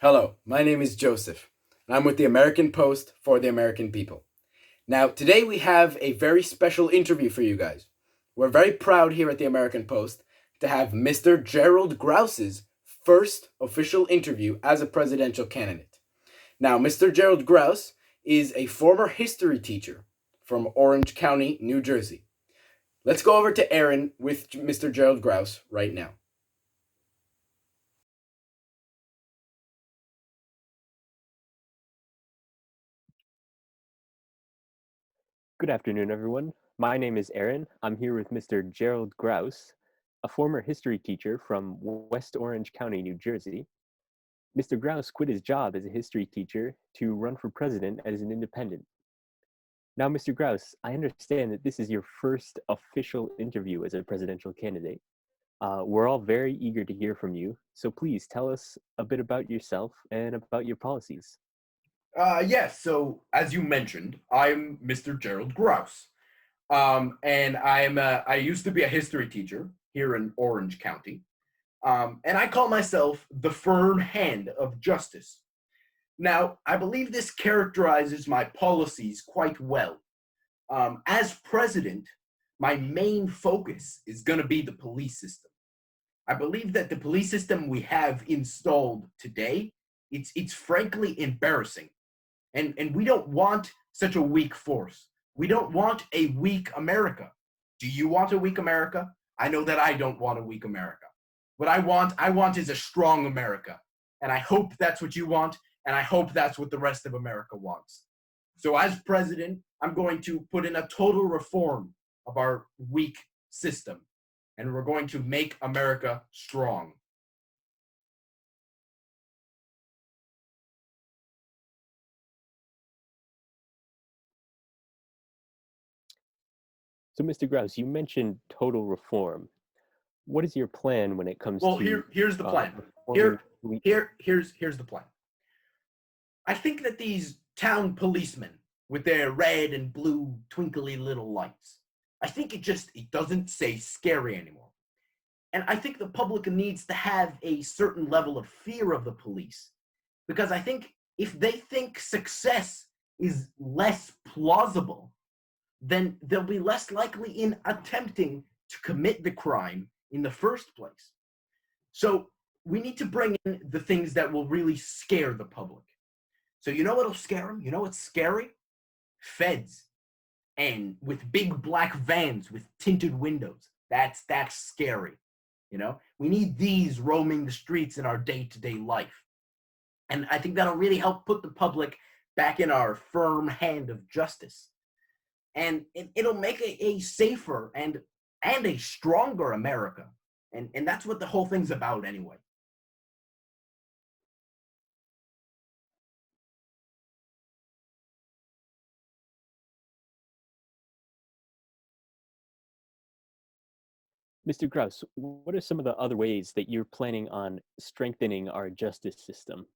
Hello, my name is Joseph, and I'm with the American Post for the American people. Now, today we have a very special interview for you guys. We're very proud here at the American Post to have Mr. Gerald Grouse's first official interview as a presidential candidate. Now, Mr. Gerald Grouse is a former history teacher from Orange County, New Jersey. Let's go over to Aaron with Mr. Gerald Grouse right now. Good afternoon, everyone. My name is Aaron. I'm here with Mr. Gerald Grouse, a former history teacher from West Orange County, New Jersey. Mr. Grouse quit his job as a history teacher to run for president as an independent. Now, Mr. Grouse, I understand that this is your first official interview as a presidential candidate. We're all very eager to hear from you, so please tell us a bit about yourself and about your policies. Yes, so as you mentioned, I'm Mr. Gerald Grouse. And I used to be a history teacher here in Orange County. And I call myself the firm hand of justice. Now, I believe this characterizes my policies quite well. As president, my main focus is going to be the police system. I believe that the police system we have installed today, it's frankly embarrassing. And we don't want such a weak force. We don't want a weak America. Do you want a weak America? I know that I don't want a weak America. What I want is a strong America. And I hope that's what you want, and I hope that's what the rest of America wants. So as president, I'm going to put in a total reform of our weak system, and we're going to make America strong. So, Mr. Grouse, you mentioned total reform. What is your plan when it comes Well, to here's the plan. reforming Here, police? here's the plan. I think that these town policemen with their red and blue twinkly little lights, I think it doesn't say scary anymore. And I think the public needs to have a certain level of fear of the police, because I think if they think success is less plausible, then they'll be less likely in attempting to commit the crime in the first place. So we need to bring in the things that will really scare the public. So you know what'll scare them? You know what's scary? Feds, and with big black vans with tinted windows. That's scary. We need these roaming the streets in our day-to-day life. And I think that'll really help put the public back in our firm hand of justice. And it'll make a safer and a stronger America. And that's what the whole thing's about anyway. Mr. Grouse, what are some of the other ways that you're planning on strengthening our justice system?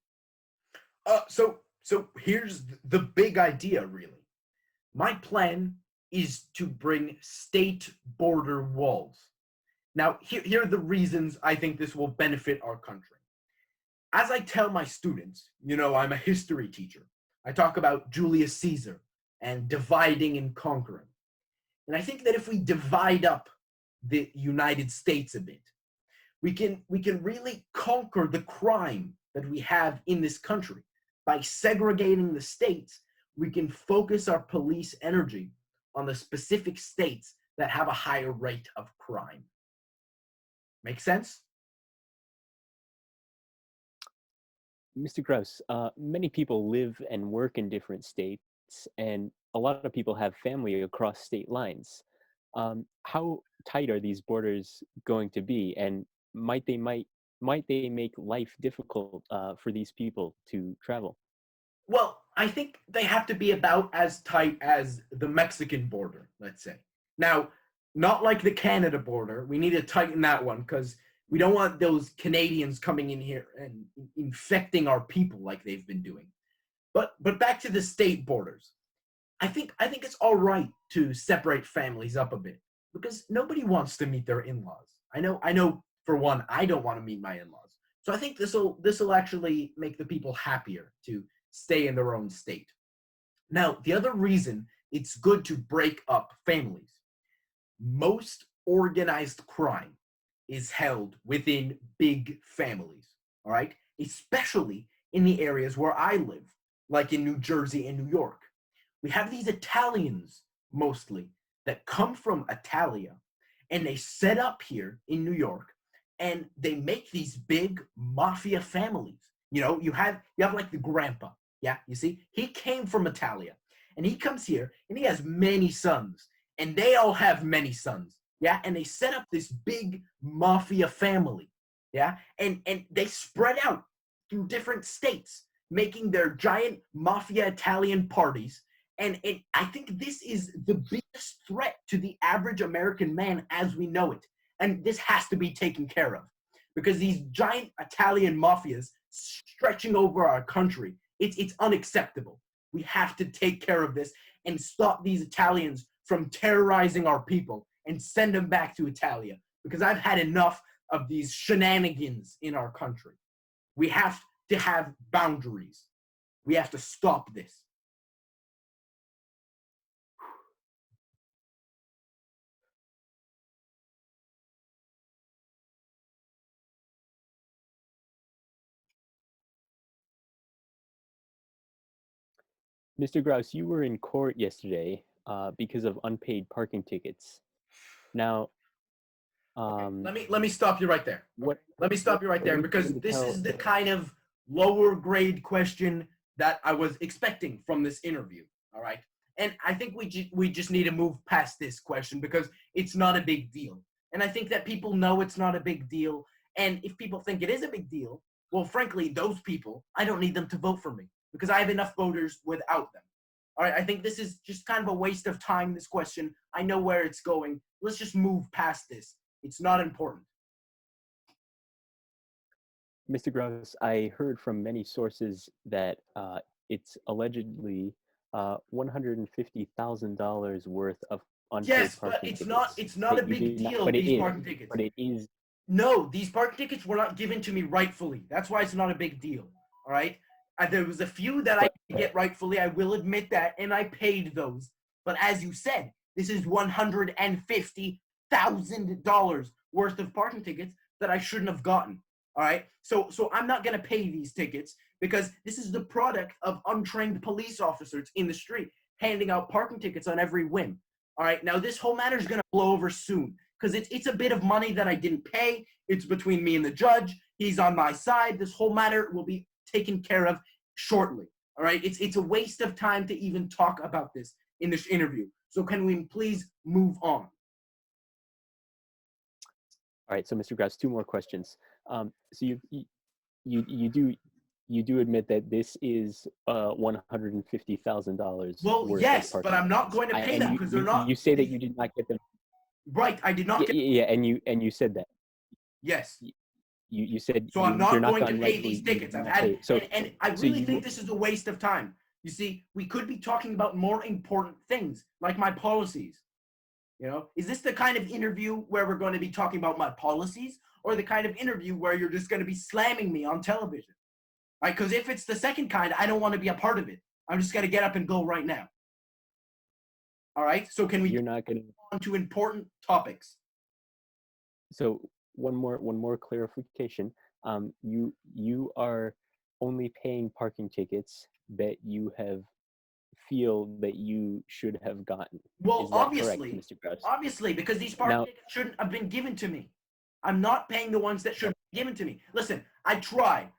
So here's the big idea, really. My plan is to bring state border walls. Now, here are the reasons I think this will benefit our country. As I tell my students, I'm a history teacher. I talk about Julius Caesar and dividing and conquering. And I think that if we divide up the United States a bit, we can really conquer the crime that we have in this country. By segregating the states, we can focus our police energy on the specific states that have a higher rate of crime. Make sense? Mr. Grouse, many people live and work in different states, and a lot of people have family across state lines. How tight are these borders going to be, and might they make life difficult for these people to travel? Well, I think they have to be about as tight as the Mexican border, let's say. Now, not like the Canada border. We need to tighten that one because we don't want those Canadians coming in here and infecting our people like they've been doing. But back to the state borders. I think it's all right to separate families up a bit because nobody wants to meet their in-laws. I know for one, I don't want to meet my in-laws. So I think this will actually make the people happier to stay in their own state. Now, the other reason it's good to break up families, most organized crime is held within big families, all right? Especially in the areas where I live, like in New Jersey and New York. We have these Italians mostly that come from Italia and they set up here in New York and they make these big mafia families. You have like the grandpa. Yeah, you see, he came from Italia and he comes here and he has many sons and they all have many sons. Yeah, and they set up this big mafia family. Yeah, and they spread out through different states, making their giant mafia Italian parties. And I think this is the biggest threat to the average American man as we know it. And this has to be taken care of because these giant Italian mafias stretching over our country, it's unacceptable. We have to take care of this and stop these Italians from terrorizing our people and send them back to Italia because I've had enough of these shenanigans in our country. We have to have boundaries. We have to stop this. Mr. Grouse, you were in court yesterday because of unpaid parking tickets. Now, Let me stop you right there. what? Let me stop you right there because this is the kind of lower grade question that I was expecting from this interview. All right, and I think we just need to move past this question because it's not a big deal, and I think that people know it's not a big deal. And if people think it is a big deal, well, frankly, those people, I don't need them to vote for me because I have enough voters without them. All right, I think this is just kind of a waste of time. This question, I know where it's going. Let's just move past this. It's not important. Mr. Grouse, I heard from many sources that it's allegedly $150,000 worth of unpaid Yes, but parking it's tickets. not a that you big did not- deal, but it these is. parking tickets. But it is. No, these parking tickets were not given to me rightfully. That's why it's not a big deal. All right. There was a few that I did get rightfully. I will admit that, and I paid those. But as you said, this is $150,000 worth of parking tickets that I shouldn't have gotten. All right. So I'm not gonna pay these tickets because this is the product of untrained police officers in the street handing out parking tickets on every whim. All right. Now this whole matter is gonna blow over soon because it's a bit of money that I didn't pay. It's between me and the judge. He's on my side. This whole matter will be taken care of shortly. All right. It's a waste of time to even talk about this in this interview. So can we please move on? All right. So, Mr. Grouse, two more questions. So you do admit that this is $150,000 Well, worth yes, of parking but I'm not tickets. going to pay them because they're not. You say that you did not get them. Right, I did not Yeah, get. yeah, and you said that. Yes. You said. So I'm not you're going to gone pay rightfully, these tickets. you I've did not had, pay. So, and I so really you- think this is a waste of time. You see, we could be talking about more important things, like my policies. You know, is this the kind of interview where we're going to be talking about my policies, or the kind of interview where you're just going to be slamming me on television? Right? Because if it's the second kind, I don't want to be a part of it. I'm just going to get up and go right now. All right. So can we You're not going to. move on to important topics? So one more clarification. You are only paying parking tickets that you feel that you should have gotten. Well, Is that obviously, correct, Mr. Grouse? obviously, because these parking tickets shouldn't have been given to me. I'm not paying the ones that should have been given to me. Listen, I tried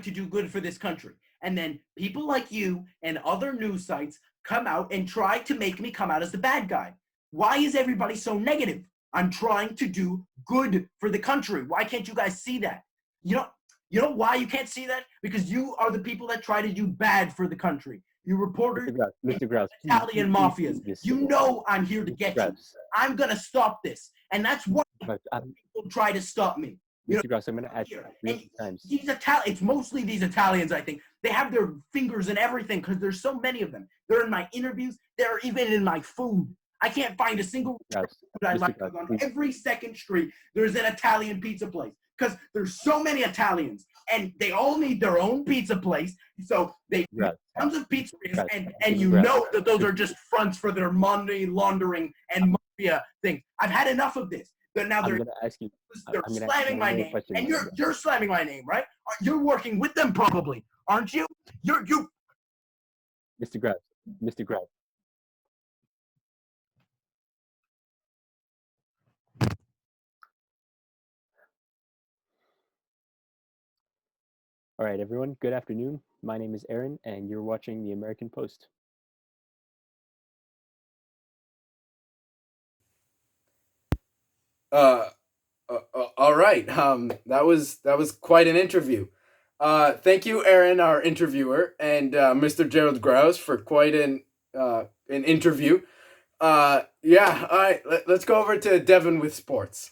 to do good for this country. And then people like you and other news sites come out and try to make me come out as the bad guy. Why is everybody so negative? I'm trying to do good for the country. Why can't you guys see that? You know why you can't see that? Because you are the people that try to do bad for the country. You reporters, Mr. Grouse, Italian mafias. You know I'm here to get you. I'm gonna stop this, and that's why people try to stop me. Mr. Grouse, I'm going to ask you 3 times. These it's mostly these Italians, I think. They have their fingers in everything because there's so many of them. They're in my interviews. They're even in my food. I can't find a single food I like. On every second street, there's an Italian pizza place because there's so many Italians and they all need their own pizza place. So they Right. tons of pizzerias, Right. and you Right. know that those are just fronts for their money laundering and mafia things. I've had enough of this. But now I'm they're going to ask you. they're I'm gonna ask slamming you my one more name, question. and you're slamming my name, right? You're working with them probably, aren't you? You. Mr. Grouse. Mr. Grouse. All right, everyone. Good afternoon. My name is Aaron, and you're watching the American Post. All right. That was quite an interview. Thank you, Aaron, our interviewer, and Mr. Gerald Grouse for quite an interview. Yeah. All right. Let's go over to Devin with sports.